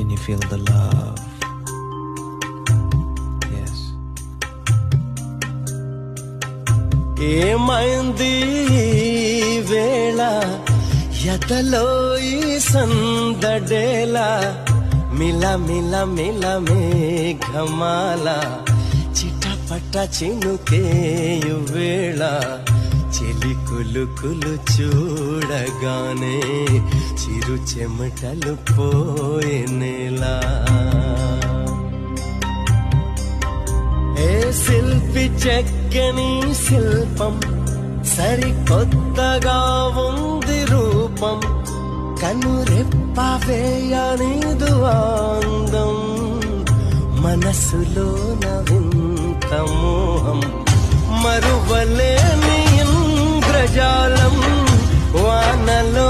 Can you feel the love? Yes. ఏమైంది వేళ ఎదలో ఈ సందడేలా మిల మిల మిల మేఘమాల చిటపట చినుకేయు వేళ చెలి కులుకులు చూడగానే చిరు చెమటలు పోయేలా ఏ శిల్పి చెక్కని శిల్పం సరికొత్తగా ఉంది రూపం కనురెప్ప వేయనిదు అందం మనసులోన వింత మోహం మరువలేని ఇంద్రజాలం వానలో